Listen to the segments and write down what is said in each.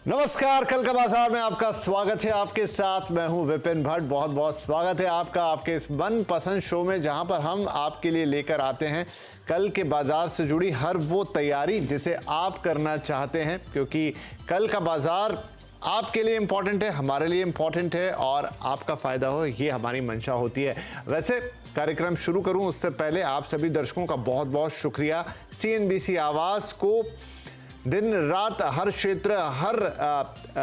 नमस्कार, कल का बाजार में आपका स्वागत है। आपके साथ मैं हूं विपिन भट्ट। बहुत बहुत स्वागत है आपका आपके इस मनपसंद शो में, जहां पर हम आपके लिए लेकर आते हैं कल के बाजार से जुड़ी हर वो तैयारी जिसे आप करना चाहते हैं, क्योंकि कल का बाजार आपके लिए इंपॉर्टेंट है, हमारे लिए इंपॉर्टेंट है और आपका फायदा हो, ये हमारी मंशा होती है। वैसे कार्यक्रम शुरू करूं उससे पहले आप सभी दर्शकों का बहुत बहुत शुक्रिया। सीएनबीसी आवाज को दिन रात हर क्षेत्र हर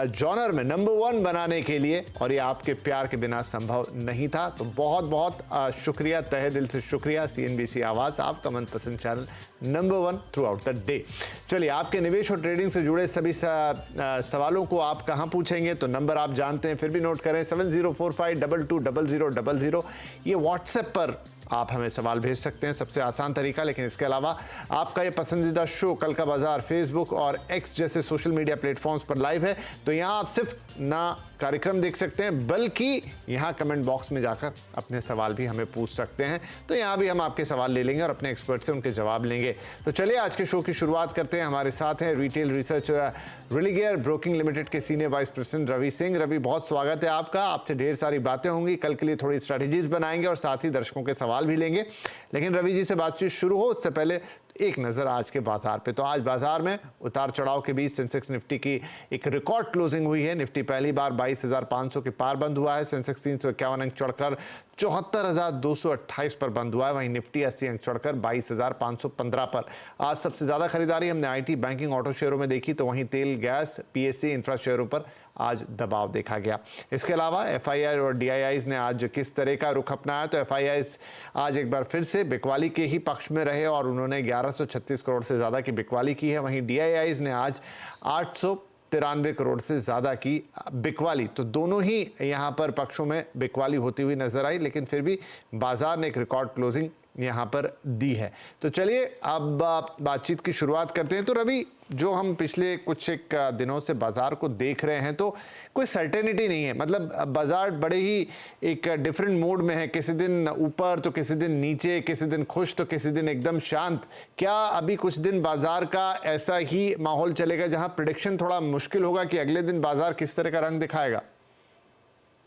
जॉनर में नंबर 1 बनाने के लिए, और ये आपके प्यार के बिना संभव नहीं था। तो बहुत बहुत शुक्रिया, तहे दिल से शुक्रिया। सीएनबीसी आवाज आपका मनपसंद channel number 1 through out the day. चलिए, आपके निवेश और ट्रेडिंग से जुड़े सभी सवालों को आप कहां पूछेंगे, तो नंबर आप जानते हैं, फिर भी नोट करें 7045220000। ये व्हाट्सएप पर आप हमें सवाल भेज सकते हैं, सबसे आसान तरीका। लेकिन इसके अलावा आपका ये पसंदीदा शो कल का बाजार फेसबुक और एक्स जैसे सोशल मीडिया प्लेटफॉर्म्स पर लाइव है, तो यहाँ आप सिर्फ ना कार्यक्रम देख सकते हैं, बल्कि यहाँ कमेंट बॉक्स में जाकर अपने सवाल भी हमें पूछ सकते हैं। तो यहाँ भी हम आपके सवाल ले लेंगे और अपने एक्सपर्ट से उनके जवाब लेंगे। तो चलिए आज के शो की शुरुआत करते हैं। हमारे साथ हैं रिटेल रिसर्च रिलीगियर ब्रोकिंग लिमिटेड के senior vice president Ravi Singh. Ravi, बहुत स्वागत है आपका। आपसे ढेर सारी बातें होंगी, कल के लिए थोड़ी स्ट्रैटेजीज बनाएंगे और साथ ही दर्शकों के सवाल भी लेंगे। लेकिन रवि जी से बातचीत शुरू हो उससे पहले एक नजर आज के बाजार पे। तो आज बाजार में उतार चढ़ाव के बीच सेंसेक्स निफ्टी की एक रिकॉर्ड क्लोजिंग हुई है। निफ्टी पहली बार 22,500 के पार बंद हुआ है। सेंसेक्स 351 अंक चढ़कर 74,228 पर बंद हुआ है। वहीं निफ्टी 80 अंक चढ़कर 22,515 पर। आज सबसे ज्यादा खरीदारी हमने आईटी, बैंकिंग, ऑटो शेयरों में देखी, तो वहीं तेल, गैस, पीएससी, इंफ्रा शेयरों पर आज दबाव देखा गया। इसके अलावा एफआईआई और डीआईआईज ने आज किस तरह का रुख अपनाया, तो एफआईआईज आज एक बार फिर से बिकवाली के ही पक्ष में रहे और उन्होंने 1136 करोड़ से ज़्यादा की बिकवाली की है। वहीं डीआईआईज ने आज 893 करोड़ से ज़्यादा की बिकवाली। तो दोनों ही यहाँ पर पक्षों में बिकवाली होती हुई नजर आई, लेकिन फिर भी बाजार ने एक रिकॉर्ड क्लोजिंग यहाँ पर दी है। तो चलिए अब बातचीत की शुरुआत करते हैं। तो रवि, जो हम पिछले कुछ एक दिनों से बाजार को देख रहे हैं, तो कोई सर्टेनिटी नहीं है। मतलब बाजार बड़े ही एक डिफरेंट मोड में है, किसी दिन ऊपर तो किसी दिन नीचे, किसी दिन खुश तो किसी दिन एकदम शांत। क्या अभी कुछ दिन बाजार का ऐसा ही माहौल चलेगा जहां प्रेडिक्शन थोड़ा मुश्किल होगा कि अगले दिन बाजार किस तरह का रंग दिखाएगा?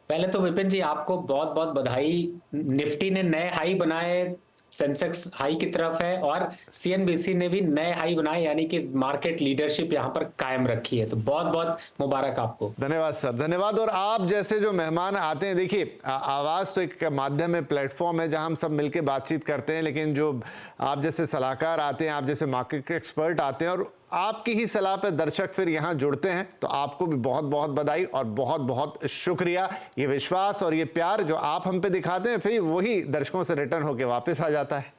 पहले तो विपिन जी आपको बहुत बहुत बधाई। निफ्टी ने नए हाई बनाए, सेंसेक्स हाई की तरफ है और सीएनबीसी ने भी नए हाई बनाए, यानी कि मार्केट लीडरशिप यहां पर कायम रखी है। तो बहुत बहुत मुबारक आपको। धन्यवाद सर, धन्यवाद। और आप जैसे जो मेहमान आते हैं, देखिए आवाज तो एक माध्यम है, प्लेटफॉर्म है जहां हम सब मिलकर बातचीत करते हैं, लेकिन जो आप जैसे सलाहकार आते हैं, आप जैसे मार्केट एक्सपर्ट आते हैं और आपकी ही सलाह पे दर्शक फिर यहाँ जुड़ते हैं, तो आपको भी बहुत बहुत बधाई और बहुत बहुत शुक्रिया। ये विश्वास और ये प्यार जो आप हम पे दिखाते हैं, फिर वही दर्शकों से रिटर्न होके वापस आ जाता है।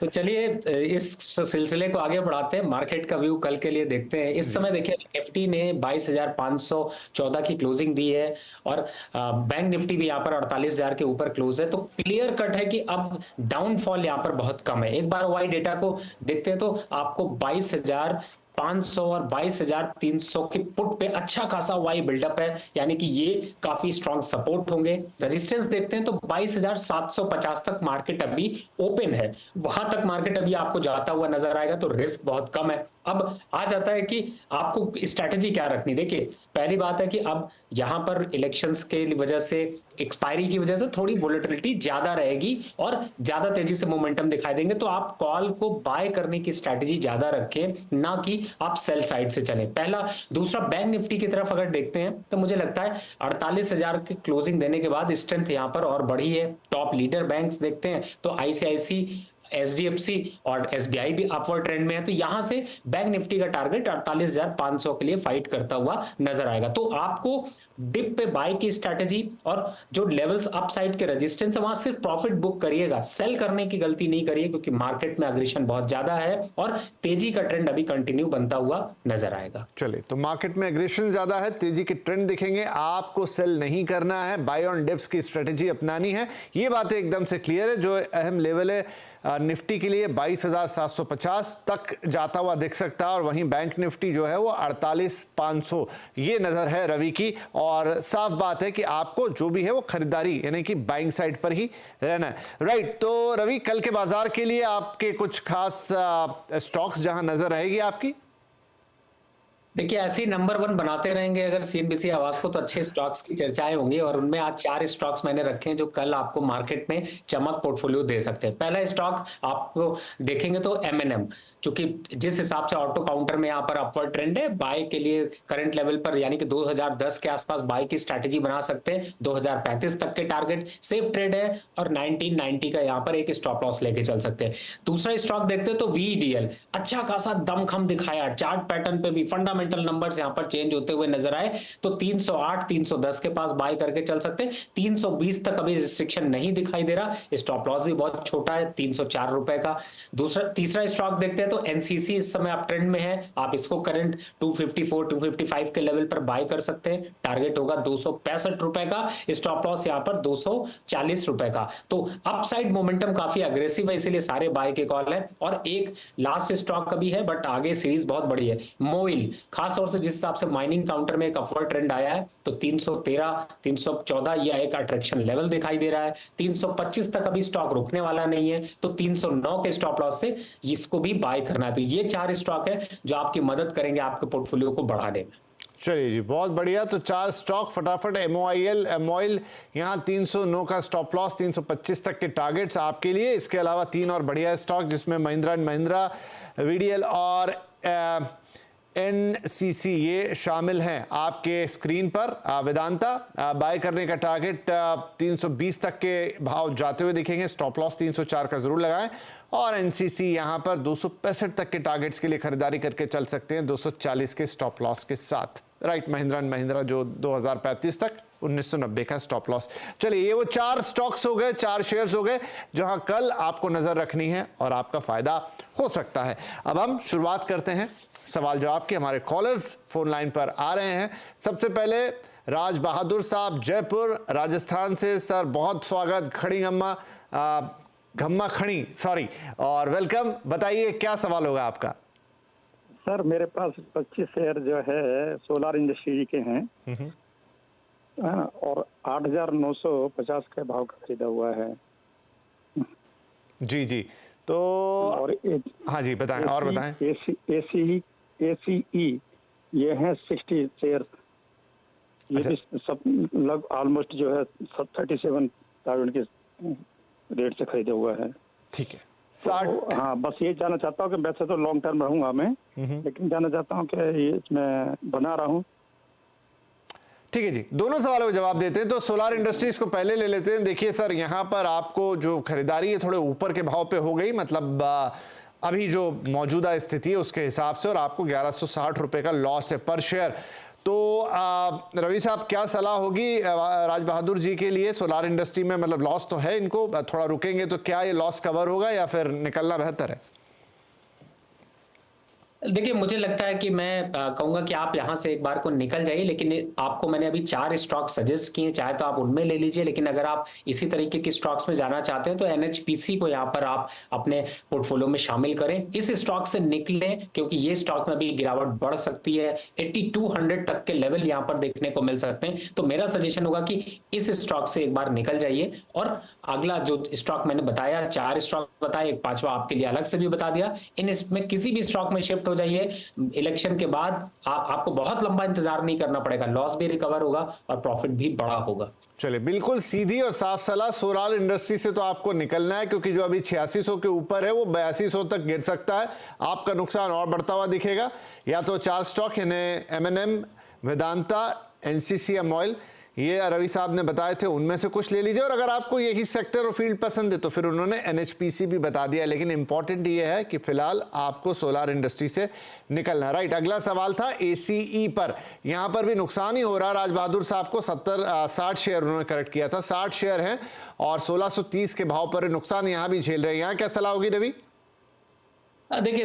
तो चलिए इस सिलसिले को आगे बढ़ाते हैं, मार्केट का व्यू कल के लिए देखते हैं। इस समय देखिए निफ्टी ने 22,514 की क्लोजिंग दी है और बैंक निफ्टी भी यहाँ पर 48,000 के ऊपर क्लोज है। तो क्लियर कट है कि अब डाउनफॉल यहाँ पर बहुत कम है। एक बार वाई डेटा को देखते हैं तो आपको 22,500 और 22,300 के पुट पे अच्छा खासा वाई बिल्डअप है, यानी कि ये काफी स्ट्रॉन्ग सपोर्ट होंगे। रेजिस्टेंस देखते हैं तो 22,750 तक मार्केट अभी ओपन है, वहां तक मार्केट अभी आपको जाता हुआ नजर आएगा, तो रिस्क बहुत कम है। अब आ जाता है कि आपको स्ट्रैटेजी क्या रखनी। देखिए पहली बात है कि अब यहां पर इलेक्शंस के वजह से, एक्सपायरी की वजह से थोड़ी वोलेटिलिटी ज्यादा रहेगी और ज्यादा तेजी से मोमेंटम दिखाई देंगे, तो आप कॉल को बाय करने की स्ट्रैटेजी ज्यादा रखें, ना कि आप सेल साइड से चलें। पहला। दूसरा, बैंक निफ्टी की तरफ अगर देखते हैं तो मुझे लगता है 48,000 की क्लोजिंग देने के बाद स्ट्रेंथ यहां पर और बढ़ी है। टॉप लीडर बैंक्स देखते हैं तो आईसीआईसी, एचडीएफसी और एसबीआई भी अपवर्ड ट्रेंड में है। तो यहां से बैंक निफ्टी का टारगेट 48,500 के लिए फाइट करता हुआ नजर आएगा। तो आपको डिप पे बाय की स्ट्रैटेजी और जो लेवल्स अपसाइड के रेजिस्टेंस है वहां सिर्फ प्रॉफिट बुक करिएगा, सेल करने की गलती नहीं करिए, क्योंकि मार्केट में एग्रेशन बहुत ज्यादा है और तेजी का ट्रेंड अभी कंटिन्यू बनता हुआ नजर आएगा। चलिए, तो मार्केट में एग्रेशन ज्यादा है, तेजी के ट्रेंड दिखेंगे, आपको सेल नहीं करना है, बाय ऑन डिप्स की स्ट्रेटेजी अपनानी है। ये बातें एकदम से क्लियर है। जो अहम लेवल है निफ्टी के लिए 22,750 तक जाता हुआ दिख सकता है और वहीं बैंक निफ्टी जो है वो 48,500 ये नजर है रवि की। और साफ बात है कि आपको जो भी है वो खरीदारी यानी कि बाइंग साइड पर ही रहना है। राइट, तो रवि कल के बाजार के लिए आपके कुछ खास स्टॉक्स जहां नजर रहेगी आपकी? देखिए ऐसे ही नंबर वन बनाते रहेंगे अगर सीएनबीसी आवाज को, तो अच्छे स्टॉक्स की चर्चाएं होंगी, और उनमें आज 4 स्टॉक्स मैंने रखे हैं जो कल आपको मार्केट में चमक पोर्टफोलियो दे सकते हैं। पहला स्टॉक आपको देखेंगे तो एमएनएम, क्योंकि जिस हिसाब से ऑटो काउंटर में यहाँ पर अपवर्ड ट्रेंड है, बाय के लिए करंट लेवल पर यानी कि 2010 के आसपास बाय की स्ट्रैटेजी बना सकते हैं। 2035 तक के टारगेट सेफ ट्रेड है, और 1990 का यहाँ पर एक स्टॉप लॉस लेके चल सकते हैं। दूसरा स्टॉक देखते हैं तो वीडीएल, अच्छा खासा दमखम दिखाया, चार्ट पैटर्न पे भी फंडामेंटल नंबर्स यहाँ पर चेंज होते हुए नजर आए, तो 308 310 के पास बाय करके चल सकते हैं। 320 तक अभी रिस्ट्रिक्शन नहीं दिखाई दे रहा, स्टॉप लॉस भी बहुत छोटा है, 304 रुपए का। तीसरा स्टॉक देखते हैं तो एनसीसी इस समय अप ट्रेंड में है, आप इसको करंट 254 255 के लेवल पर बाय कर सकते हैं। टारगेट होगा 265 रुपए का, स्टॉप लॉस यहाँ पर 240 रुपए का। तो अपसाइड मोमेंटम काफी अग्रेसिव है, इसीलिए सारे बाय के कॉल है। और एक लास्ट स्टॉक अभी है, बट आगे सीरीज बहुत बड़ी है, मोइल, खास तौर से जिस हिसाब से माइनिंग काउंटर में एक अपवर्ड ट्रेंड आया है, तो 313 314 यह एक अट्रैक्शन लेवल दिखाई दे रहा है। 325 तक अभी स्टॉक रुकने वाला नहीं है, तो 309 के स्टॉप लॉस से इसको भी बाय करना है। तो ये 4 स्टॉक है जो आपकी मदद करेंगे आपके पोर्टफोलियो को बढ़ाने में। चलिए जी, बहुत बढ़िया। तो 4 स्टॉक फटाफट। एमओआईल यहाँ 309 का स्टॉप लॉस, 325 तक के टारगेट्स आपके लिए। इसके अलावा 3 और बढ़िया स्टॉक जिसमें महिंद्रा एंड महिंद्रा, वीडीएल और एनसीसी ये शामिल हैं आपके स्क्रीन पर। वेदांता बाय करने का टारगेट 320 तक के भाव जाते हुए दिखेंगे, स्टॉप लॉस 304 का जरूर लगाएं। और एनसीसी यहां पर 265 तक के टारगेट्स के लिए खरीदारी करके चल सकते हैं 240 के स्टॉप लॉस के साथ। राइट, महिंद्रा एंड महिंद्रा जो 2035 तक 1990 का स्टॉप लॉस। चलिए, ये वो 4 स्टॉक्स हो गए, 4 शेयर्स हो गए जहां कल आपको नजर रखनी है और आपका फायदा हो सकता है। अब हम शुरुआत करते हैं सवाल जवाब के। हमारे कॉलर्स फोन लाइन पर आ रहे हैं। सबसे पहले राज बहादुर साहब जयपुर राजस्थान से। सर बहुत स्वागत, खड़ी गम्मा खड़ी सॉरी, और वेलकम। बताइए क्या सवाल होगा आपका। सर मेरे पास 25 शेयर जो है सोलार इंडस्ट्री के हैं, और 8,950 के भाव का खरीदा हुआ है। जी जी, तो और हाँ जी बताएं, और बताएं। ACE ये है 60 शेयर, ये अच्छा। भी सब लग ऑलमोस्ट जो है 37,000 के रेट से खरीदा हुआ है। ठीक है, 60। हाँ, बस ये जानना चाहता हूँ कि वैसे तो लॉन्ग टर्म रहूंगा मैं, लेकिन जानना चाहता हूँ कि ये इसमें बना रहा हूँ। ठीक है जी, दोनों सवालों का जवाब देते हैं। तो सोलार इंडस्ट्रीज को पहले ले लेते हैं। देखिए सर, यहाँ पर आपको जो खरीदारी है थोड़े ऊपर के भाव पे हो गई, मतलब अभी जो मौजूदा स्थिति है उसके हिसाब से, और आपको 1160 रुपए का लॉस है पर शेयर। तो रवि साहब क्या सलाह होगी राज बहादुर जी के लिए सोलार इंडस्ट्री में? मतलब लॉस तो है इनको, थोड़ा रुकेंगे तो क्या ये लॉस कवर होगा या फिर निकलना बेहतर है? देखिए मुझे लगता है कि मैं कहूंगा कि आप यहां से एक बार को निकल जाइए, लेकिन आपको मैंने अभी 4 स्टॉक सजेस्ट किए, चाहे तो आप उनमें ले लीजिए, लेकिन अगर आप इसी तरीके के स्टॉक्स में जाना चाहते हैं तो एनएचपीसी को यहां पर आप अपने पोर्टफोलियो में शामिल करें। इस स्टॉक से निकलें क्योंकि ये स्टॉक में भी गिरावट बढ़ सकती है, 8200 तक के लेवल यहां पर देखने को मिल सकते हैं। तो मेरा सजेशन होगा कि इस स्टॉक से एक बार निकल जाइए, और अगला जो स्टॉक मैंने बताया, 4 स्टॉक बताए, एक 5वां आपके लिए अलग से भी बता दिया, इसमें किसी भी स्टॉक में शिफ्ट हो जाइए। इलेक्शन के बाद आपको बहुत लंबा इंतजार नहीं करना पड़ेगा, लॉस भी रिकवर होगा और प्रॉफिट भी बड़ा होगा। चलिए, बिल्कुल सीधी और साफ सलाह। सोलार इंडस्ट्री से तो आपको निकलना है क्योंकि जो अभी 8600 के ऊपर है वो 8200 तक गिर सकता है, आपका नुकसान और बढ़ता हुआ दिखेगा। या तो 4 स्टॉक यानी एमएनएम, वेदांता, एनसीसी, एमओआईल, ये रवि साहब ने बताए थे, उनमें से कुछ ले लीजिए। और अगर आपको यही सेक्टर और फील्ड पसंद है तो फिर उन्होंने एनएचपीसी भी बता दिया। लेकिन इंपॉर्टेंट ये है कि फिलहाल आपको सोलार इंडस्ट्री से निकलना। राइट, अगला सवाल था एसीई पर। यहां पर भी नुकसान ही हो रहा। राज बहादुर साहब को 60 शेयर उन्होंने करेक्ट किया था, 60 शेयर हैं और 1630 के भाव पर नुकसान यहां भी झेल रहे हैं। यहां क्या सलाह होगी रवि? देखिए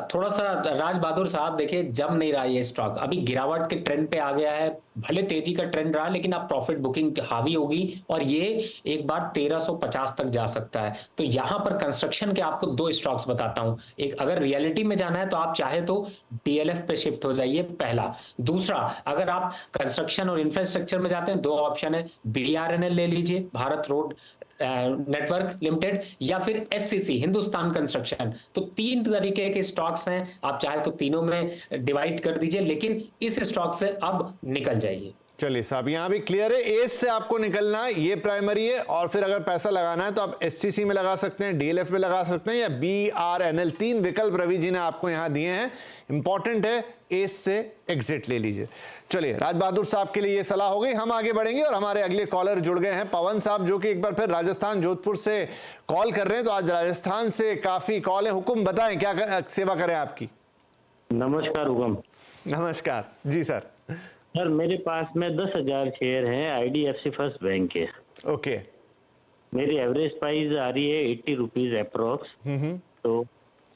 थोड़ा सा राज बहादुर साहब, देखिए जम नहीं रहा ये स्टॉक, अभी गिरावट के ट्रेंड पे आ गया है, भले तेजी का ट्रेंड रहा लेकिन अब प्रॉफिट बुकिंग हावी होगी और ये एक बार 1350 तक जा सकता है। तो यहां पर कंस्ट्रक्शन के आपको 2 स्टॉक्स बताता हूं। एक, अगर रियलिटी में जाना है तो आप चाहे तो डीएलएफ पे शिफ्ट हो जाइए, पहला। दूसरा, अगर आप कंस्ट्रक्शन और इंफ्रास्ट्रक्चर में जाते हैं, 2 ऑप्शन है, बीआरएनएल ले लीजिए, भारत रोड नेटवर्क लिमिटेड या फिर एससीसी हिंदुस्तान कंस्ट्रक्शन। तो 3 तरीके के स्टॉक्स हैं, आप चाहे तो तीनों में डिवाइड कर दीजिए, लेकिन इस स्टॉक से अब निकल जाइए। चलिए साहब, यहां भी क्लियर है, एस से आपको निकलना है, ये प्राइमरी है। और फिर अगर पैसा लगाना है तो आप एससीसी में लगा सकते हैं, डीएलएफ में लगा सकते हैं, या बीआरएनएल। 3 विकल्प रवि जी ने आपको यहां दिए हैं। इंपॉर्टेंट है, एस से एग्जिट ले लीजिए। चलिए, राज बहादुर साहब के लिए ये सलाह हो गई। हम आगे बढ़ेंगे और हमारे अगले कॉलर जुड़ गए हैं, पवन साहब, जो कि एक बार फिर राजस्थान जोधपुर से कॉल कर रहे हैं। तो आज राजस्थान से काफी कॉल है, हुक्म बताएं क्या सेवा करें आपकी। नमस्कार हुकम। नमस्कार जी सर। सर मेरे पास में 10,000 शेयर हैं आईडीएफसी फर्स्ट बैंक के। ओके। मेरी एवरेज प्राइस आ रही है 80 रुपीज अप्रोक्स। तो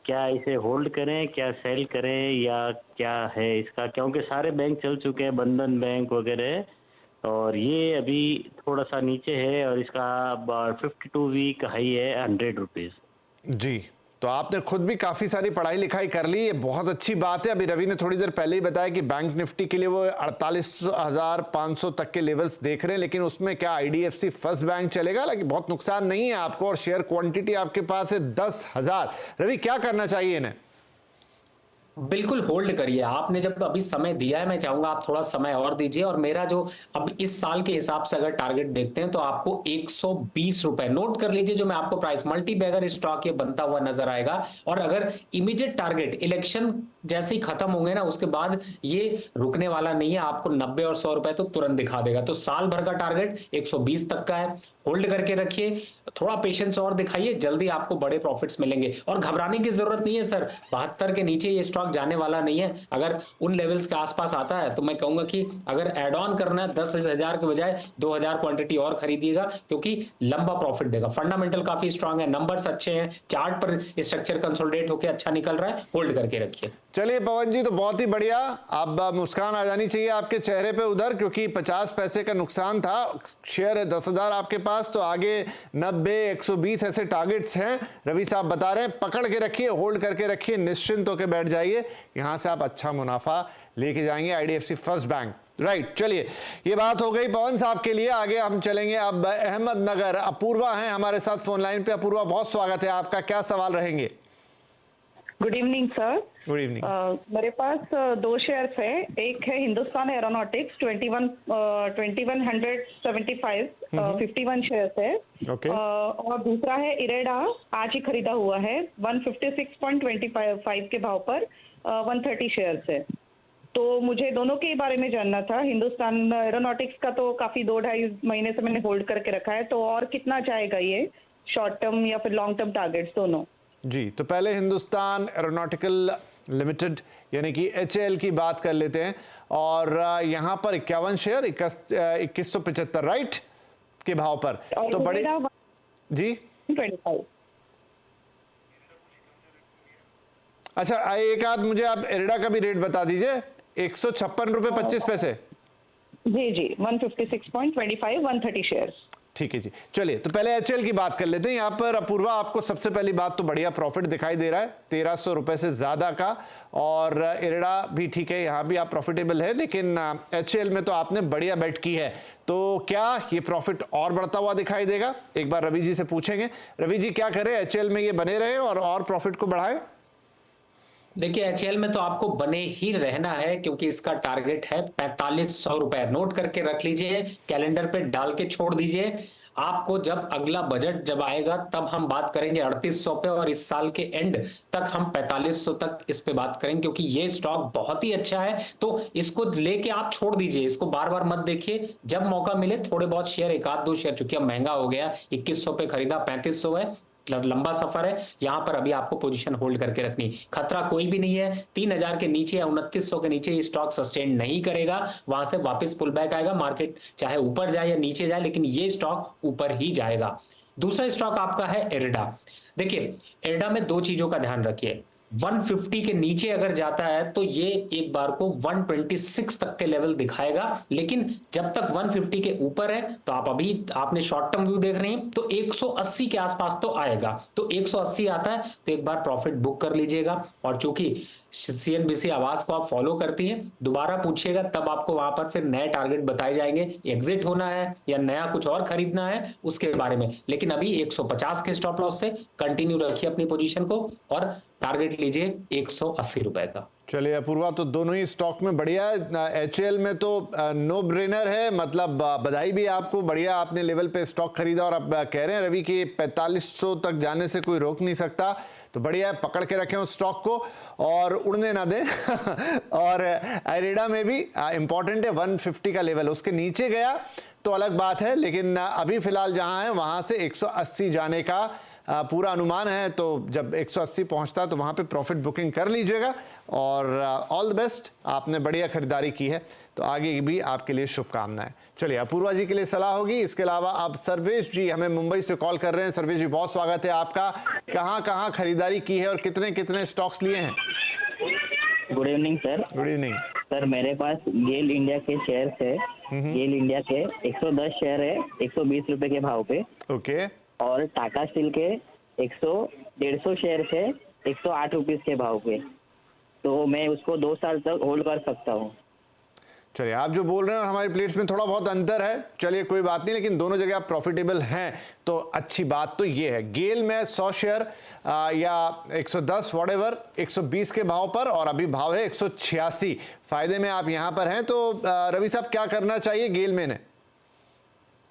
क्या इसे होल्ड करें, क्या सेल करें, या क्या है इसका? क्योंकि सारे बैंक चल चुके हैं, बंधन बैंक वगैरह, और ये अभी थोड़ा सा नीचे है और इसका 52 वीक हाई है 100 रुपीज। जी, तो आपने खुद भी काफी सारी पढ़ाई लिखाई कर ली, ये बहुत अच्छी बात है। अभी रवि ने थोड़ी देर पहले ही बताया कि बैंक निफ्टी के लिए वो 48,500 तक के लेवल्स देख रहे हैं, लेकिन उसमें क्या आईडीएफसी फर्स्ट बैंक चलेगा? लेकिन बहुत नुकसान नहीं है आपको, और शेयर क्वांटिटी आपके पास है 10,000। रवि, क्या करना चाहिए इन्हें? बिल्कुल होल्ड करिए। आपने जब अभी समय दिया है, मैं चाहूंगा आप थोड़ा समय और दीजिए। और मेरा जो अब इस साल के हिसाब से अगर टारगेट देखते हैं तो आपको 120 रुपए नोट कर लीजिए, जो मैं आपको प्राइस मल्टी बैगर स्टॉक ये बनता हुआ नजर आएगा। और अगर इमीडिएट टारगेट इलेक्शन जैसे ही खत्म होंगे ना, उसके बाद ये रुकने वाला नहीं है, आपको 90 और 100 रुपए तो तुरंत दिखा देगा। तो साल भर का टारगेट 120 तक का है, होल्ड करके रखिए, थोड़ा पेशेंस और दिखाइए, जल्दी आपको बड़े प्रॉफिट्स मिलेंगे। और घबराने की जरूरत नहीं है सर, 72 के नीचे ये स्टॉक जाने वाला नहीं है। अगर उन लेवल्स के आसपास आता है तो मैं कहूंगा कि अगर एड ऑन करना है 10,000 के बजाय 2,000 क्वांटिटी और खरीदिएगा, क्योंकि लंबा प्रॉफिट देगा। फंडामेंटल काफी स्ट्रांग है, नंबर्स अच्छे हैं, चार्ट पर स्ट्रक्चर कंसोलिडेट होकर अच्छा निकल रहा है, होल्ड करके रखिए। चलिए पवन जी, तो बहुत ही बढ़िया। अब मुस्कान आ जानी चाहिए आपके चेहरे पे उधर, क्योंकि 50 पैसे का नुकसान था। शेयर है 10,000 आपके पास, तो आगे 90, 120 ऐसे टारगेट्स हैं। रवि साहब बता रहे हैं, पकड़ के रखिए, होल्ड करके रखिए, निश्चिंत होकर बैठ जाइए। यहां से आप अच्छा मुनाफा लेके जाएंगे आईडीएफसी फर्स्ट बैंक। राइट, चलिए, ये बात हो गई पवन साहब के लिए। आगे हम चलेंगे अब अहमदनगर। अपूर्वा हैं हमारे साथ फोन लाइन पे। अपूर्वा, बहुत स्वागत है आपका, क्या सवाल रहेंगे? Good evening sir. Good evening. मेरे पास 2 शेयर्स है। एक है हिंदुस्तान एरोनॉटिक्स 2175 51 शेयर्स है। ओके। और दूसरा है इरेडा, आज ही खरीदा हुआ है 156.25 के भाव पर 130 शेयर्स है। तो मुझे दोनों के बारे में जानना था। हिंदुस्तान एरोनॉटिक्स का तो काफी 2-2.5 महीने से मैंने होल्ड करके रखा है, तो और कितना जाएगा ये, शॉर्ट टर्म या फिर लॉन्ग टर्म टारगेट्स दोनों? जी, तो पहले हिंदुस्तान एरोनॉटिकल लिमिटेड यानी कि HAL की बात कर लेते हैं। और यहाँ पर 51 शेयर 2175 राइट के भाव पर, तो बड़े जी 25। अच्छा, एक आध मुझे आप एरिडा का भी रेट बता दीजिए। 156 रुपए 25 पैसे। जी जी, 156.25 130 शेयर्स। ठीक है जी, चलिए, तो पहले HAL की बात कर लेते हैं। यहाँ पर अपूर्वा, आपको सबसे पहली बात तो बढ़िया प्रॉफिट दिखाई दे रहा है, 1300 रुपए से ज्यादा का। और एरिडा भी ठीक है, यहाँ भी आप प्रॉफिटेबल है, लेकिन HAL में तो आपने बढ़िया बेट की है। तो क्या ये प्रॉफिट और बढ़ता हुआ दिखाई देगा? एक बार रवि जी से पूछेंगे। रवि जी, क्या करें, HAL में ये बने रहे और प्रॉफिट को बढ़ाएं? देखिए, HAL में तो आपको बने ही रहना है, क्योंकि इसका टारगेट है 4500 रुपए। नोट करके रख लीजिए, कैलेंडर पे डाल के छोड़ दीजिए। आपको जब अगला बजट जब आएगा तब हम बात करेंगे 3800 पे, और इस साल के एंड तक हम 4500 तक इस पे बात करेंगे, क्योंकि ये स्टॉक बहुत ही अच्छा है। तो इसको लेके आप छोड़ दीजिए, इसको बार बार मत देखिए। जब मौका मिले थोड़े बहुत शेयर, 1-2 शेयर, चूंकि अब महंगा हो गया, 2100 पे खरीदा, 3500 है, लंबा सफर है। यहां पर अभी आपको पोजीशन होल्ड करके रखनी, खतरा कोई भी नहीं है। 3000 के नीचे या 2900 के नीचे ये स्टॉक सस्टेन नहीं करेगा, वहां से वापस पुल बैक आएगा। मार्केट चाहे ऊपर जाए या नीचे जाए, लेकिन ये स्टॉक ऊपर ही जाएगा। दूसरा स्टॉक आपका है एरिडा। देखिए, एरिडा में 2 चीजों का ध्यान रखिए। 150 के नीचे अगर जाता है तो ये एक बार को 126 तक के लेवल दिखाएगा, लेकिन जब तक 150 के ऊपर है तो आपने शॉर्ट टर्म व्यू देख रहे हैं तो 180 के आसपास तो आएगा, तो 180 आता है तो एक बार प्रॉफिट बुक कर लीजिएगा। और चूंकि CNBC आवाज को आप फॉलो करती हैं, दोबारा पूछिएगा तब आपको वहां पर फिर नए टारगेट बताए जाएंगे, एग्जिट होना है या नया कुछ और खरीदना है उसके बारे में। लेकिन अभी 150 के स्टॉप लॉस से कंटिन्यू रखिए अपनी पोजीशन को और टारगेट लीजिए 180 रुपए का। चलिए अपूर्वा, तो दोनों ही स्टॉक में बढ़िया है। HAL में तो नो ब्रेनर है, मतलब बधाई भी आपको, बढ़िया आपने लेवल पे स्टॉक खरीदा और अब कह रहे हैं रवि कि 4500 तक जाने से कोई रोक नहीं सकता, तो बढ़िया है, पकड़ के रखें उस स्टॉक को और उड़ने ना दें। और आइरेडा में भी इंपॉर्टेंट है 150 का लेवल, उसके नीचे गया तो अलग बात है, लेकिन अभी फिलहाल जहां है वहां से 180 जाने का पूरा अनुमान है, तो जब 180 पहुंचता है तो वहां पे प्रॉफिट बुकिंग कर लीजिएगा। और ऑल द बेस्ट, आपने बढ़िया खरीदारी की है, तो आगे भी आपके लिए शुभकामनाएं। चलिए अपूर्वा जी के लिए सलाह होगी। इसके अलावा आप सर्वेश जी हमें मुंबई से कॉल कर रहे हैं। सर्वेश जी, बहुत स्वागत है आपका। कहां खरीदारी की है और कितने कितने स्टॉक्स लिए हैं? Good evening sir. Good evening sir, मेरे पास गेल इंडिया के शेयर्स है। गेल इंडिया के 110 शेयर है 120 रुपए के भाव पे। ओके। और टाटा स्टील के 150 शेयर है 108 रुपीज के भाव पे। तो मैं उसको 2 साल तक होल्ड कर सकता हूँ। चलिए, आप जो बोल रहे हैं और हमारी प्लेट्स में थोड़ा बहुत अंतर है, चलिए कोई बात नहीं, लेकिन दोनों जगह आप प्रॉफिटेबल हैं, तो अच्छी बात तो ये है। गेल में 100 शेयर या 110 व्हाटएवर 120 के भाव पर, और अभी भाव है 186, फायदे में आप यहां पर हैं। तो रवि साहब, क्या करना चाहिए गेल में ने?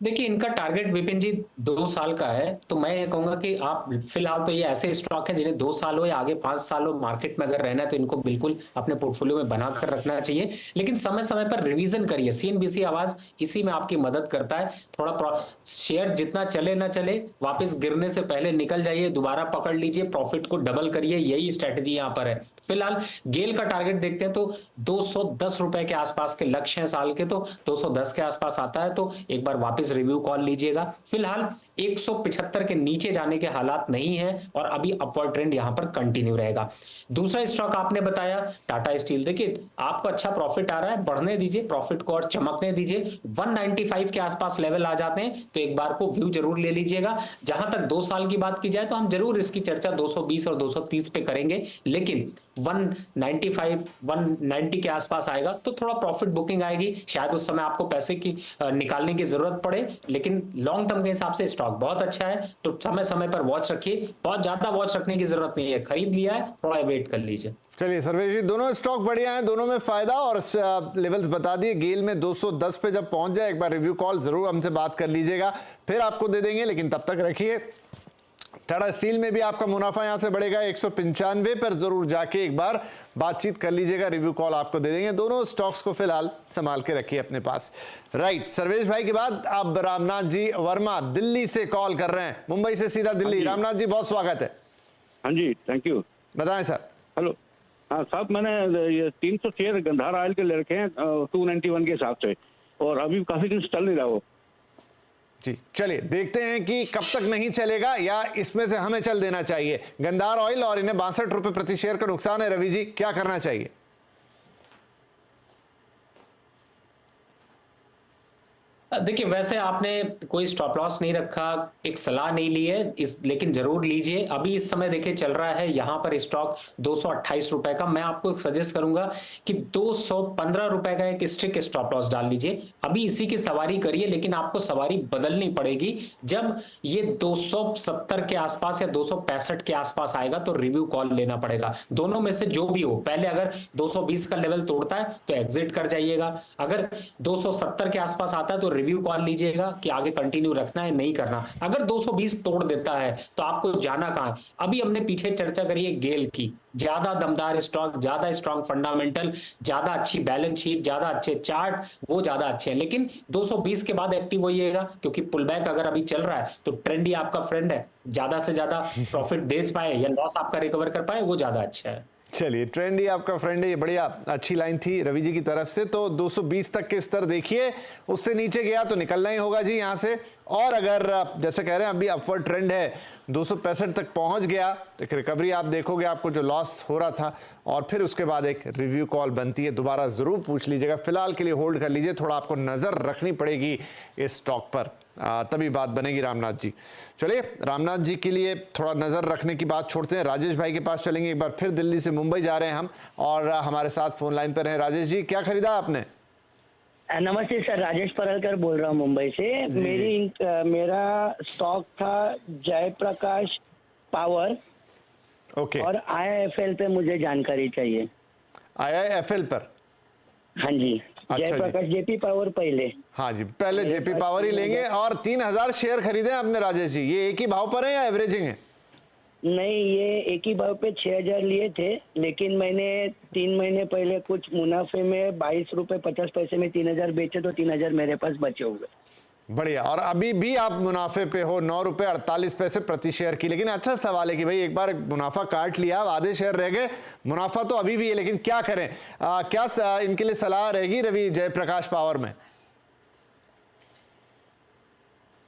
देखिए, इनका टारगेट विपिन जी 2 साल का है, तो मैं ये कहूंगा कि आप फिलहाल तो ये ऐसे स्टॉक हैं जिन्हें 2 साल हो या आगे 5 साल हो मार्केट में अगर रहना है तो इनको बिल्कुल अपने पोर्टफोलियो में बनाकर रखना चाहिए, लेकिन समय समय पर रिवीजन करिए। CNBC आवाज इसी में आपकी मदद करता है। थोड़ा शेयर जितना चले ना चले, वापस गिरने से पहले निकल जाइए, दोबारा पकड़ लीजिए, प्रॉफिट को डबल करिए, यही स्ट्रेटेजी यहाँ पर है। फिलहाल गेल का टारगेट देखते हैं तो 210 रुपए के आसपास के लक्ष्य हैं साल के, तो 210 के आसपास आता है तो एक बार वापस रिव्यू कॉल लीजिएगा। फिलहाल 175 के नीचे जाने के हालात नहीं है और अभी अपवर्ड ट्रेंड यहां पर कंटिन्यू रहेगा। दूसरा स्टॉक आपने बताया टाटा स्टील, देखिए आपको अच्छा प्रॉफिट आ रहा है, बढ़ने दीजिए प्रॉफिट को और चमकने दीजिए। 195 के आसपास लेवल आ जाते हैं तो एक बार को व्यू जरूर ले लीजिएगा। जहां तक 2 साल की बात की जाए तो हम जरूर इसकी चर्चा 220 और 230 पे करेंगे, लेकिन 195 190 के आसपास आएगा तो थोड़ा प्रॉफिट बुकिंग आएगी, शायद उस समय आपको पैसे की निकालने की जरूरत पड़े, लेकिन लॉन्ग टर्म के हिसाब से स्टॉक बहुत अच्छा है, तो समय समय पर वॉच रखिए। बहुत ज्यादा वॉच रखने की जरूरत नहीं है, खरीद लिया है थोड़ा वेट कर लीजिए। चलिए सर्वेश जी, दोनों स्टॉक बढ़िया हैं, दोनों में फायदा, और लेवल्स बता दिए। गेल में 210 पे जब पहुंच जाए एक बार रिव्यू कॉल जरूर हमसे बात कर लीजिएगा, फिर आपको दे देंगे, लेकिन तब तक रखिए। टाटा स्टील में भी आपका मुनाफा यहां से बढ़ेगा 195 पर, जरूर जाके एक बार बातचीत कर लीजिएगा, रिव्यू कॉल आपको दे देंगे। दोनों स्टॉक्स को फिलहाल संभाल के रखिए अपने पास। राइट, सर्वेश भाई के बाद अब रामनाथ जी वर्मा दिल्ली से कॉल कर रहे हैं, मुंबई से सीधा दिल्ली। रामनाथ जी, बहुत स्वागत है। हाँ जी, थैंक यू। बताएं सर। हेलो। हाँ साहब, मैंने ये 300 शेयर गंधार ऑयल के ले रखे हैं 291 के हिसाब से, और अभी काफी दिन चल नहीं रहा वो जी। चलिए देखते हैं कि कब तक नहीं चलेगा या इसमें से हमें चल देना चाहिए। गंधार ऑयल और इन्हें 62 रुपए प्रति शेयर का नुकसान है। रवि जी, क्या करना चाहिए? देखिए, वैसे आपने कोई स्टॉप लॉस नहीं रखा, एक सलाह नहीं ली है लेकिन जरूर लीजिए। अभी इस समय देखिए चल रहा है यहाँ पर स्टॉक 228 रुपए का। मैं आपको सजेस्ट करूंगा कि 215 रुपए का एक स्ट्रिक्ट स्टॉप लॉस डाल लीजिए। अभी इसी की सवारी करिए, लेकिन आपको सवारी बदलनी पड़ेगी जब ये 270 के आसपास या 265 के आसपास आएगा तो रिव्यू कॉल लेना पड़ेगा। दोनों में से जो भी हो, पहले अगर 220 का लेवल तोड़ता है तो एग्जिट कर जाइएगा, अगर 270 के आसपास आता है तो रिव्यू कॉल लीजिएगा कि आगे कंटिन्यू रखना है नहीं करना। अगर 220 तोड़ देता है तो आपको जाना कहां है? अभी हमने पीछे चर्चा करी है गेल की, ज्यादा दमदार स्टॉक, ज्यादा स्ट्रॉन्ग फंडामेंटल, ज्यादा अच्छी बैलेंस शीट, ज्यादा अच्छे चार्ट, वो ज्यादा अच्छे हैं, लेकिन 220 के बाद एक्टिव होइएगा, क्योंकि पुल बैक अगर अभी चल रहा है तो ट्रेंड ही आपका फ्रेंड है। ज्यादा से ज्यादा प्रॉफिट दे पाए या लॉस आपका रिकवर कर पाए वो ज्यादा अच्छा है। चलिए, ट्रेंड ही आपका फ्रेंड है, ये बढ़िया अच्छी लाइन थी रवि जी की तरफ से। तो 220 तक के स्तर देखिए, उससे नीचे गया तो निकलना ही होगा जी यहाँ से। और अगर जैसे कह रहे हैं अभी अपवर्ड ट्रेंड है 265 तक पहुंच गया तो एक रिकवरी आप देखोगे, आपको जो लॉस हो रहा था, और फिर उसके बाद एक रिव्यू कॉल बनती है। दोबारा ज़रूर पूछ लीजिएगा, फिलहाल के लिए होल्ड कर लीजिए, थोड़ा आपको नज़र रखनी पड़ेगी इस स्टॉक पर, तभी बात बनेगी। रामनाथ जी, चलिए रामनाथ जी के लिए थोड़ा नज़र रखने की बात छोड़ते हैं, राजेश भाई के पास चलेंगे। एक बार फिर दिल्ली से मुंबई जा रहे हैं हम, और हमारे साथ फोन लाइन पर हैं राजेश जी। क्या खरीदा आपने? नमस्ते सर, राजेश परलकर बोल रहा हूँ मुंबई से। मेरा स्टॉक था जयप्रकाश पावर, ओके, और IIFL पे मुझे जानकारी चाहिए। IIFL पर? हाँ जी, अच्छा जयप्रकाश, जेपी पावर पहले। हाँ जी, पहले जेपी पावर ही लेंगे। और 3000 शेयर खरीदे आपने राजेश जी, ये एक ही भाव पर है या एवरेजिंग है? नहीं, ये एक ही भाव पे 6000 लिए थे, लेकिन मैंने 3 महीने पहले कुछ मुनाफे में 22 रुपए 50 पैसे में 3000 बेचे, तो 3000 मेरे पास बचे हुए। बढ़िया। और अभी भी आप मुनाफे पे हो, 9 रुपए 48 पैसे प्रति शेयर की। लेकिन अच्छा सवाल है कि भाई एक बार मुनाफा काट लिया, आधे शेयर रह गए, मुनाफा तो अभी भी है, लेकिन क्या करें? क्या इनके लिए सलाह रहेगी रवि जयप्रकाश पावर में?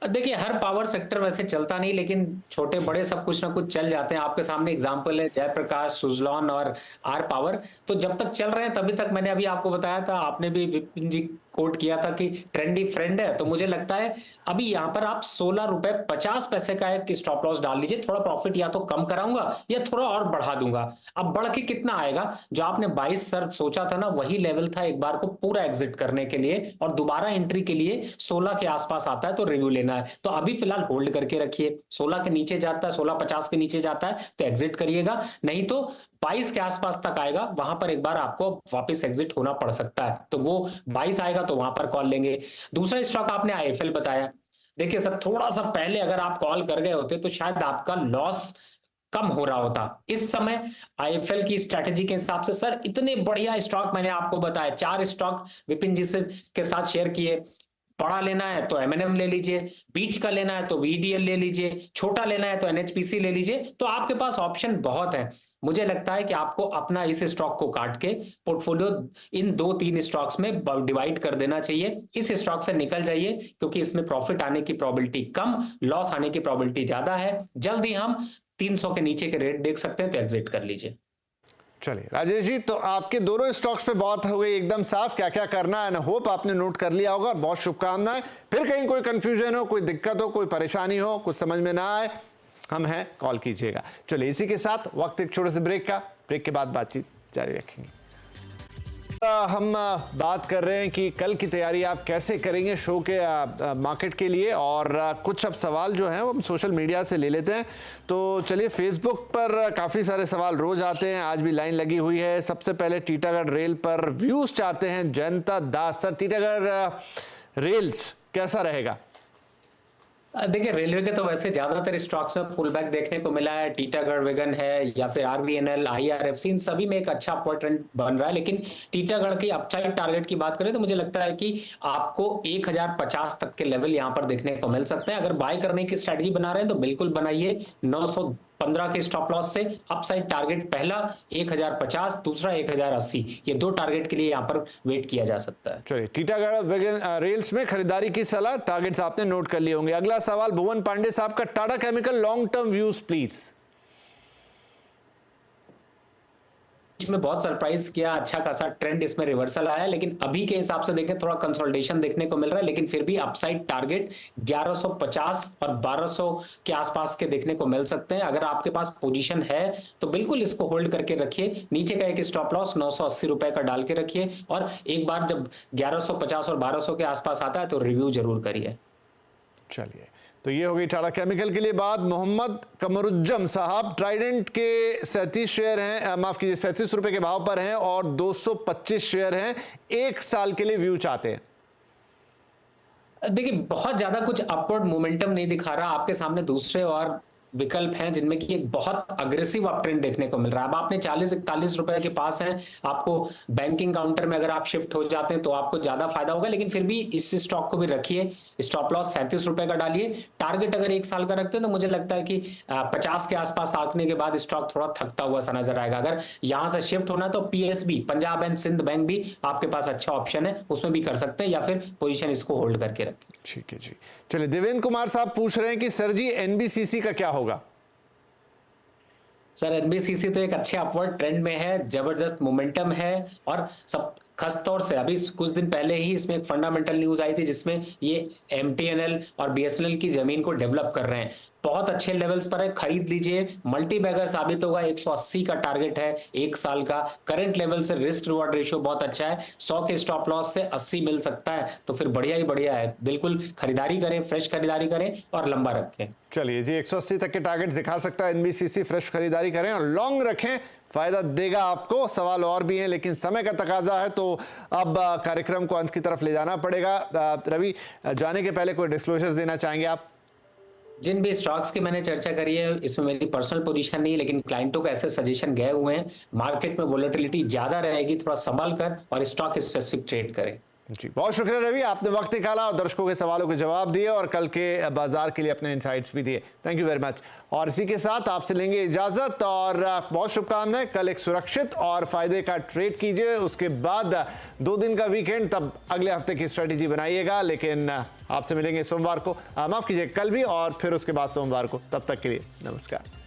देखिए, हर पावर सेक्टर वैसे चलता नहीं, लेकिन छोटे बड़े सब कुछ ना कुछ चल जाते हैं। आपके सामने एग्जांपल है जयप्रकाश, सुजलॉन और आर पावर। तो जब तक चल रहे हैं तभी तक, मैंने अभी आपको बताया था, आपने भी विपिन जी कोट किया था कि ट्रेंडी फ्रेंड है। तो मुझे लगता है अभी यहाँ पर आप 16 रुपए 50 पैसे का एक स्टॉप लॉस डाल लीजिए। थोड़ा प्रॉफिट या तो कम कराऊंगा या थोड़ा और बढ़ा दूंगा। अब बढ़ के कितना आएगा? जो आपने 22 सर सोचा था ना, वही लेवल था एक बार को पूरा एग्जिट करने के लिए, और दोबारा एंट्री के लिए 16 के आसपास आता है तो रिव्यू लेना है। तो अभी फिलहाल होल्ड करके रखिए। 16 के नीचे जाता है, 16.50 के नीचे जाता है तो एग्जिट करिएगा, नहीं तो 22 के आसपास तक आएगा, वहां पर एक बार आपको वापस एग्जिट होना पड़ सकता है। तो वो 22 आएगा तो वहां पर कॉल लेंगे। दूसरा स्टॉक आपने IIFL बताया। देखिए सर, थोड़ा सा पहले अगर आप कॉल कर गए होते तो शायद आपका लॉस कम हो रहा होता। इस समय IIFL की स्ट्रेटेजी के हिसाब से सर, इतने बढ़िया स्टॉक मैंने आपको बताया, 4 स्टॉक विपिन जी से के साथ शेयर किए। बड़ा लेना है तो M&M ले लीजिए, बीच का लेना है तो VDL ले लीजिए, छोटा लेना है तो NHPC ले लीजिए। तो आपके पास ऑप्शन बहुत है। मुझे लगता है कि आपको अपना इस स्टॉक को काट के पोर्टफोलियो इन 2-3 स्टॉक्स में डिवाइड कर देना चाहिए। इस स्टॉक से निकल जाइए, क्योंकि इसमें प्रॉफिट आने की प्रोबेबिलिटी कम, लॉस आने की प्रोबेबिलिटी ज्यादा है। जल्दी हम 300 के नीचे के रेट देख सकते हैं तो एग्जिट कर लीजिए। चलिए राजेश जी, तो आपके दोनों स्टॉक्स पे बात हो गई एकदम साफ, क्या क्या करना है। होप आपने नोट कर लिया होगा। बहुत शुभकामनाएं। फिर कहीं कोई कंफ्यूजन हो, कोई दिक्कत हो, कोई परेशानी हो, कुछ समझ में ना आए, हम हैं, कॉल कीजिएगा। चलिए इसी के साथ वक्त एक छोटे से ब्रेक का, ब्रेक के बाद बातचीत जारी रखेंगे। हम बात कर रहे हैं कि कल की तैयारी आप कैसे करेंगे शो के मार्केट के लिए, और कुछ अब सवाल जो हैं वो हम सोशल मीडिया से ले लेते हैं। तो चलिए, फेसबुक पर काफ़ी सारे सवाल रोज आते हैं, आज भी लाइन लगी हुई है। सबसे पहले टीटागढ़ रेल पर व्यूज चाहते हैं जयंता दास। सर, टीटागढ़ रेल्स कैसा रहेगा? देखिए, रेलवे के तो वैसे ज्यादातर स्टॉक्स में पुल बैक देखने को मिला है। टीटागढ़ वेगन है या फिर RVNL, IRFC, इन सभी में एक अच्छा अपवर्ड ट्रेंड बन रहा है। लेकिन टीटागढ़ की अपसाइड टारगेट की बात करें तो मुझे लगता है कि आपको 1050 तक के लेवल यहां पर देखने को मिल सकते हैं। अगर बाय करने की स्ट्रेटजी बना रहे हैं तो बिल्कुल बनाइए। 915 के स्टॉप लॉस से अपसाइड टारगेट पहला 1050, दूसरा 1080, ये 2 टारगेट के लिए यहाँ पर वेट किया जा सकता है। चलिए, टीटागढ़ रेल्स में खरीदारी की सलाह, टारगेट्स आपने नोट कर लिए होंगे। अगला सवाल भुवन पांडे साहब का, Tata chemical long term views please. में बहुत सरप्राइज किया, अच्छा खासा ट्रेंड इसमें रिवर्सल आया, लेकिन अभी के हिसाब से देखें थोड़ा कंसोलिडेशन देखने को मिल रहा है। लेकिन फिर भी अपसाइड टारगेट 1150 और 1200 के आसपास के देखने को मिल सकते हैं। अगर आपके पास पोजीशन है तो बिल्कुल इसको होल्ड करके रखिए। नीचे का एक स्टॉप लॉस 980 रुपए का डाल के रखिए, और एक बार जब 1150 और 1200 के आसपास आता है तो रिव्यू जरूर करिए। चलिए, तो ये हो गई टाटा केमिकल के लिए बात। मोहम्मद कमरुज्जम साहब, ट्राइडेंट के 37 शेयर हैं, माफ कीजिए 37 रुपए के भाव पर हैं, और 225 शेयर हैं, 1 साल के लिए व्यू चाहते हैं। देखिए, बहुत ज्यादा कुछ अपवर्ड मोमेंटम नहीं दिखा रहा। आपके सामने दूसरे और विकल्प हैं जिनमें कि एक बहुत अग्रेसिव अप ट्रेंड देखने को मिल रहा है। अब आपने 40-41 रुपए के पास हैं, आपको बैंकिंग काउंटर में अगर आप शिफ्ट हो जाते हैं तो आपको ज्यादा फायदा होगा। लेकिन फिर भी इस स्टॉक को भी रखिए। स्टॉप लॉस 37 रुपए का डालिए। टारगेट अगर 1 साल का रखते हैं तो मुझे लगता है कि 50 के आसपास आंकने के बाद स्टॉक थोड़ा थकता हुआ सा नजर आएगा। अगर यहां से शिफ्ट होना तो PSB, Punjab and Sind Bank भी आपके पास अच्छा ऑप्शन है, उसमें भी कर सकते हैं, या फिर पोजीशन इसको होल्ड करके रखें। ठीक है जी। चलिए, देवेंद्र कुमार साहब पूछ रहे हैं कि सर जी NBCC का क्या होगा? सर एनबीसीसी तो एक अच्छे अपवर्ड ट्रेंड में है, जबरदस्त मोमेंटम है और सब खास तौर से अभी कुछ दिन पहले ही इसमें एक फंडामेंटल न्यूज आई थी जिसमें ये एमटीएनएल और बीएसएनएल की जमीन को डेवलप कर रहे हैं। बहुत अच्छे लेवल्स पर है, खरीद लीजिए, मल्टी बैगर साबित होगा। 180 का टारगेट है 1 साल का, करंट लेवल से रिस्क रिवॉर्ड रेशियो बहुत अच्छा है, 100 के स्टॉप लॉस से 80 मिल सकता है, तो फिर बढ़िया ही बढ़िया है। बिल्कुल खरीदारी करें, फ्रेश खरीदारी करें और लंबा रखें। चलिए जी, 180 तक के टारगेट दिखा सकता है एनबीसीसी। फ्रेश खरीदारी करें और लॉन्ग रखें, फायदा देगा आपको। सवाल और भी हैं लेकिन समय का तकाजा है, तो अब कार्यक्रम को अंत की तरफ ले जाना पड़ेगा। रवि, जाने के पहले कोई डिस्क्लोजर्स देना चाहेंगे आप? जिन भी स्टॉक्स की मैंने चर्चा करी है इसमें मेरी पर्सनल पोजीशन नहीं है, लेकिन क्लाइंटों को ऐसे सजेशन गए हुए हैं। मार्केट में वोलेटिलिटी ज्यादा रहेगी, थोड़ा संभल कर और स्टॉक स्पेसिफिक ट्रेड करें। जी, बहुत शुक्रिया रवि, आपने वक्त निकाला और दर्शकों के सवालों के जवाब दिए और कल के बाजार के लिए अपने इनसाइट्स भी दिए। Thank you very much. और इसी के साथ आपसे लेंगे इजाजत और बहुत शुभकामनाएं। कल एक सुरक्षित और फायदे का ट्रेड कीजिए, उसके बाद 2 दिन का वीकेंड, तब अगले हफ्ते की स्ट्रेटेजी बनाइएगा। लेकिन आपसे मिलेंगे सोमवार को, माफ कीजिए कल भी, और फिर उसके बाद सोमवार को। तब तक के लिए नमस्कार।